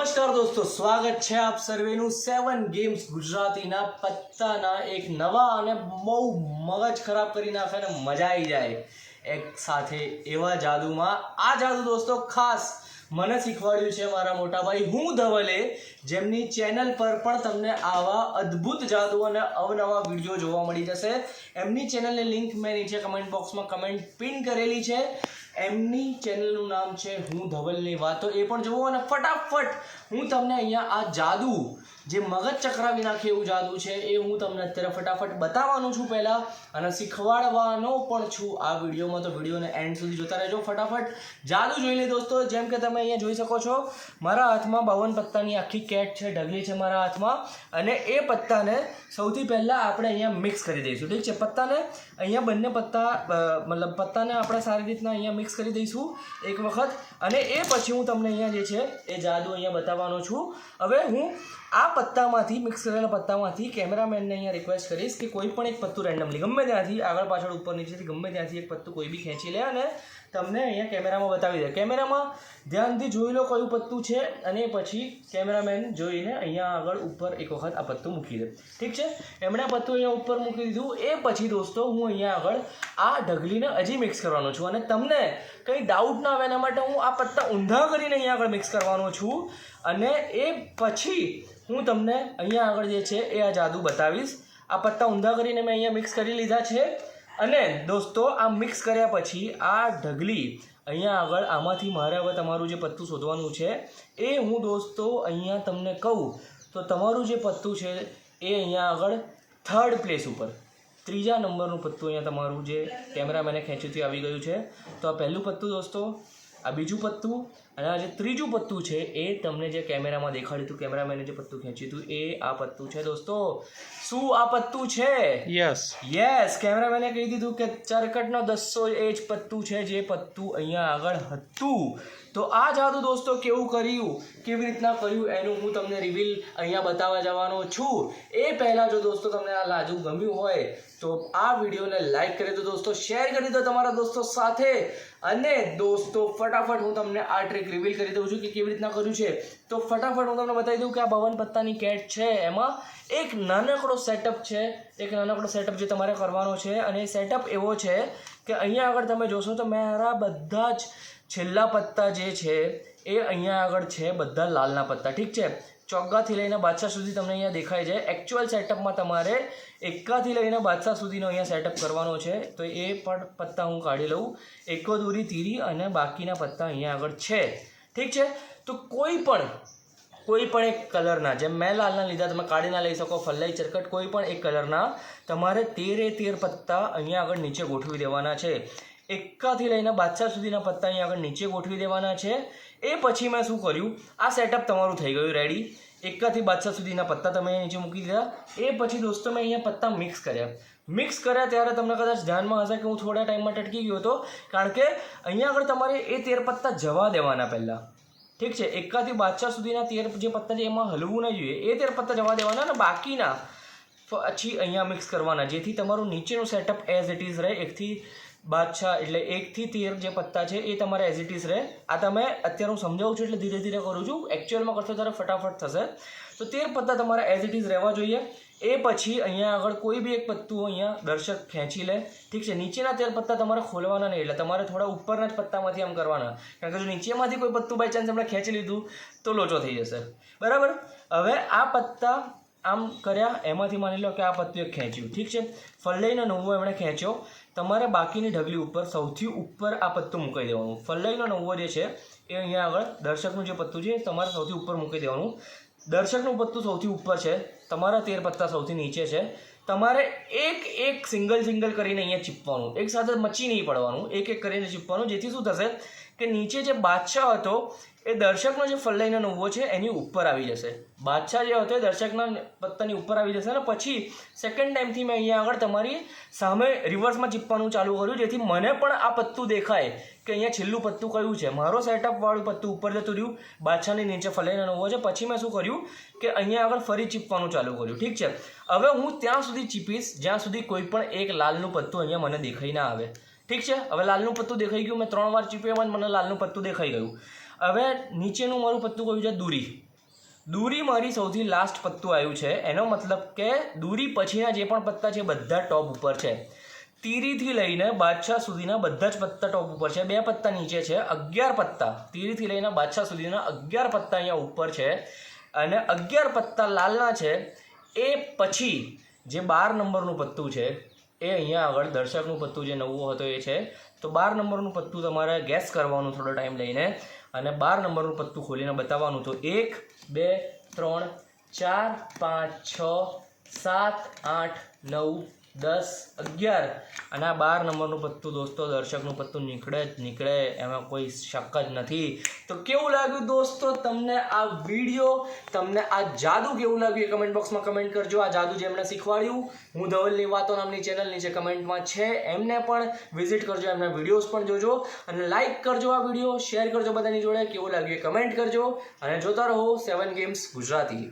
નમસ્કાર દોસ્તો, સ્વાગત છે આપ સર્વેનું 7 ગેમ્સ ગુજરાતીના પત્તાના એક નવા અને બહુ મગજ ખરાબ કરી નાખે અને મજા આવી જાય એક સાથે એવા જાદુમાં. આ જાદુ દોસ્તો ખાસ મને શીખવાડ્યું છે મારા મોટા ભાઈ હું ધવલે, જેમની ચેનલ પર પણ તમને આવા અદ્ભુત જાદુ અને અવનવા વિડીયો જોવા મળી જશે. એમની ચેનલની લિંક મેં નીચે કમેન્ટ બોક્સમાં કમેન્ટ પિન કરેલી છે. એમની ચેનલનું નામ છે હું ધવલની વાતો, એ પણ જુઓ. અને ફટાફટ હું તમને અહીંયા આ જાદુ જે મગજ ચકરાવી નાખે એવું જાદુ છે એ હું તમને અત્યારે ફટાફટ બતાવવાનું છું પહેલાં, અને શીખવાડવાનો પણ છું આ વિડીયોમાં. તો વિડીયોને એન્ડ સુધી જોતા રહેજો. ફટાફટ જાદુ જોઈ લે દોસ્તો. જેમ કે તમે અહીંયા જોઈ શકો છો, મારા હાથમાં 52 પત્તાની આખી કેટ છે, ઢગલી છે મારા હાથમાં. અને એ પત્તાને સૌથી પહેલાં આપણે અહીંયા મિક્સ કરી દઈશું. ઠીક છે, પત્તાને અહીંયા બંને પત્તા મતલબ પત્તાને આપણે સારી રીતના અહીંયા મિક્સ કરી દઈશું એક વખત. અને એ પછી હું તમને અહીંયા જે છે એ જાદુ અહીંયા બતાવવાનો છું. હવે હું આ પત્તામાંથી, મિક્સ કરેલા પત્તામાંથી કેમેરામેનને અહીંયા રિક્વેસ્ટ કરીશ કે કોઈ પણ એક પત્તું રેન્ડમલી ગમે ત્યાંથી, આગળ પાછળ ઉપર નીચેથી ગમે ત્યાંથી એક પત્તું કોઈ બી ખેંચી લે અને તમને અહીંયા કેમેરામાં બતાવી દે. કેમેરામાં ધ્યાનથી જોઈ લો કયું પત્તું છે, અને પછી કેમેરામેન જોઈને અહીંયા આગળ ઉપર એક વખત આ પત્તું મૂકી દે. ઠીક છે, એમણે આ પત્તું અહીંયા ઉપર મૂકી દીધું. એ પછી દોસ્તો હું અહીંયા આગળ આ ઢગલીને હજી મિક્સ કરવાનો છું. અને તમને કંઈ ડાઉટ ના આવે એના માટે હું આ પત્તા ઊંધા કરીને અહીંયા આગળ મિક્સ કરવાનો છું. અને એ પછી હું તમને અહીંયા આગળ જે છે એ આ જાદુ બતાવીશ. આ પત્તા ઊંધા કરીને મેં અહીંયા મિક્સ કરી લીધા છે. અને દોસ્તો આ મિક્સ કર્યા પછી આ ઢગલી અહીંયા આગળ આમાંથી મારે હવે તમારું જે પત્તું શોધવાનું છે એ હું દોસ્તો અહીંયા તમને કહું તો તમારું જે પત્તું છે એ અહીંયા આગળ 3rd પ્લેસ ઉપર 3જા નંબરનું પત્તું અહીંયા તમારું જે કેમેરામેને ખેંચ્યું આવી ગયું છે. તો આ પહેલું પત્તું દોસ્તો, આ બીજું પત્તું, અને આ જે ત્રીજું પત્તું છે એ તમને જે કેમેરામાં દેખાડ્યું હતું, કેમેરામેને જે પત્તું ખેંચ્યું હતું એ આ પત્તું છે દોસ્તો. શું આ પત્તું છે? યસ, કેમેરામેને કહી દીધું કે ચરકટનો 10 એ જ પત્તું છે જે પત્તું અહીંયા આગળ હતું. તો આ જાદુ દોસ્તો કેવું કર્યું, કેવી રીતના કર્યું એનું હું તમને રિવીલ અહીંયા બતાવવા જવાનો છું. એ પહેલાં જો દોસ્તો તમને આ જાદુ ગમ્યું હોય તો આ વિડીયોને લાઈક કરી દો દોસ્તો, શેર કરી દો તમારા દોસ્તો સાથે. અને દોસ્તો ફટાફટ હું તમને આ ટ્રીક રિવીલ કરી દઉં છું કે કેવી રીતના કર્યું છે. તો ફટાફટ હું તમને બતાવી દઉં કે આ 52 પત્તાની કેટ છે, એમાં એક નાનકડો સેટઅપ છે. એક નાનકડો સેટઅપ જે તમારે કરવાનો છે. અને એ સેટઅપ એવો છે કે અહીંયા આગળ તમે જોશો તો મારા બધા જ છેલ્લા પત્તા જે છે એ અહીંયા આગળ છે, બધા લાલના પત્તા. ઠીક છે, ચોગ્ગાથી લઈને બાદશાહ સુધી તમને અહીંયા દેખાય છે. એકચ્યુઅલ સેટઅપમાં તમારે એકાથી લઈને બાદશાહ સુધીનો અહીંયા સેટઅપ કરવાનો છે. તો એ પણ પત્તા હું કાઢી લઉં, એકો દોરી તીરી અને બાકીના પત્તા અહીંયા આગળ છે. ઠીક છે, તો કોઈ પણ એક કલરના, જેમ મેં લાલના લીધા તમે કાઢી ના લઈ શકો, ફલ્લાઈ ચરકટ કોઈ પણ એક કલરના તમારે 13 પત્તા અહીંયા આગળ નીચે ગોઠવી દેવાના છે. એકાથી લઈને બાદશાહ સુધીના પત્તા અહીંયા આગળ નીચે ગોઠવી દેવાના છે. એ પછી મેં શું કર્યું, આ સેટઅપ તમારું થઈ ગયું રેડી. એકાથી બાદશાહ સુધીના પત્તા તમે નીચે મૂકી દીધા. એ પછી દોસ્તો મેં અહીંયા પત્તા મિક્સ કર્યા ત્યારે તમને કદાચ ધ્યાનમાં હશે કે હું થોડા ટાઈમ માટે અટકી ગયો હતો, કારણ કે અહીંયા આગળ તમારે એ 13 પત્તા જવા દેવાના પહેલાં. ઠીક છે, એકાથી બાદશાહ સુધીના 13 જે પત્તા છે એમાં હલવું ન જોઈએ. એ 13 પત્તા જવા દેવાના અને બાકીના પછી અહીંયા મિક્સ કરવાના, જેથી તમારું નીચેનું સેટઅપ એઝ ઇટ ઇઝ રહે. એકથી બાદશાહ એટલે 1 થી 13 જે પત્તા છે એ તમારે એઝ ઇટ ઇઝ રહે. આ તમે અત્યારે હું સમજાવું છું એટલે ધીરે ધીરે કરું છું, એકચ્યુઅલમાં કરશો ત્યારે ફટાફટ થશે. તો 13 પત્તા તમારે એઝ ઇટ ઇઝ રહેવા જોઈએ. એ પછી અહીંયા આગળ કોઈ બી એક પત્તું અહીંયા દર્શક ખેંચી લે. ઠીક છે, નીચેના 13 પત્તા તમારે ખોલવાના નહીં, એટલે તમારે થોડા ઉપરના જ પત્તામાંથી આમ કરવાના, કારણ કે જો નીચેમાંથી કોઈ પત્તું બાય ચાન્સ એમણે ખેંચી લીધું તો લોચો થઈ જશે. બરાબર, હવે આ પત્તા આમ કર્યા, એમાંથી માની લો કે આ પત્તું એક ખેંચ્યું. ઠીક છે, ફલ્લાઈનો 9 એમણે ખેંચ્યો. તમારે બાકીની ઢગલી ઉપર સૌથી ઉપર આ પત્તું મૂકી દેવાનું. ફલ્લાઈનો 9 જે છે એ અહીંયા આગળ દર્શકનું જે પત્તું છે તમારે સૌથી ઉપર મૂકી દેવાનું. દર્શકનું પત્તું સૌથી ઉપર છે, તમારા 13 પત્તા સૌથી નીચે છે. તમારે એક સિંગલ કરીને અહીંયા ચીપવાનું, એક સાથે મચી નહીં પડવાનું, એક કરીને ચીપવાનું. જેથી શું થશે કે નીચે જે બાદશાહ હતો એ દર્શકનો જે ફલ્લાઈનો 9 છે એની ઉપર આવી જશે. બાદશાહ જે હતો એ દર્શકના પત્તાની ઉપર આવી જશે. અને પછી સેકન્ડ ટાઈમથી મેં અહીંયા આગળ તમારી સામે રિવર્સમાં ચીપવાનું ચાલુ કર્યું, જેથી મને પણ આ પત્તું દેખાય કે અહીંયા છેલ્લું પત્તું કયું છે. મારો સેટઅપવાળું પત્તું ઉપર જતું રહ્યું, બાદશાહની નીચે ફલ્લાઈનો 9 છે. પછી મેં શું કર્યું કે અહીંયા આગળ ફરી ચીપવાનું ચાલુ કર્યું. ઠીક છે, હવે હું ત્યાં સુધી ચીપીશ જ્યાં સુધી કોઈ પણ એક લાલનું પત્તું અહીંયા મને દેખાઈ ના આવે. ઠીક છે, હવે લાલનું પત્તું દેખાઈ ગયું, મેં 3 વાર ચીપ્યું એમાં મને લાલનું પત્તું દેખાઈ ગયું. હવે નીચેનું મારું પત્તું કયું છે? દૂરી. દૂરી મારી સૌથી લાસ્ટ પત્તું આવ્યું છે, એનો મતલબ કે દૂરી પછીના જે પણ પત્તા છે બધા ટોપ ઉપર છે. તીરીથી લઈને બાદશાહ સુધીના બધા જ પત્તા ટોપ ઉપર છે. 2 પત્તા નીચે છે, 11 પત્તા તીરીથી લઈને બાદશાહ સુધીના 11 પત્તા અહીંયા ઉપર છે અને 11 પત્તા લાલના છે. એ પછી જે 12 નંબરનું પત્તું છે એ અહીંયા આગળ દર્શકનું પત્તું જે નવું હતો એ છે. તો 12 નંબરનું પત્તું તમારે ગેસ કરવાનું થોડો ટાઈમ લઈને અને 12 નંબરનું પત્તું ખોલીને બતાવવાનું. તો 1 2 3 4 5 6 7 8 9 10 11 અને આ 12 નંબરનું પત્તું દોસ્તો દર્શકનું પત્તું નીકળે એમાં કોઈ શક જ નથી. તો કેવું લાગ્યું દોસ્તો તમને આ વિડીયો, તમને આ જાદુ કેવું લાગ્યું એ કમેન્ટ બોક્સમાં કમેન્ટ કરજો. આ જાદુ જે એમણે શીખવાડ્યું, હું ધવલની વાતો નામની ચેનલ નીચે કમેન્ટમાં છે, એમને પણ વિઝિટ કરજો, એમના વિડીયોઝ પણ જોજો અને લાઇક કરજો આ વિડીયો, શેર કરજો બધાની જોડે. કેવું લાગ્યું એ કમેન્ટ કરજો અને જોતા રહો 7 ગેમ્સ ગુજરાતી.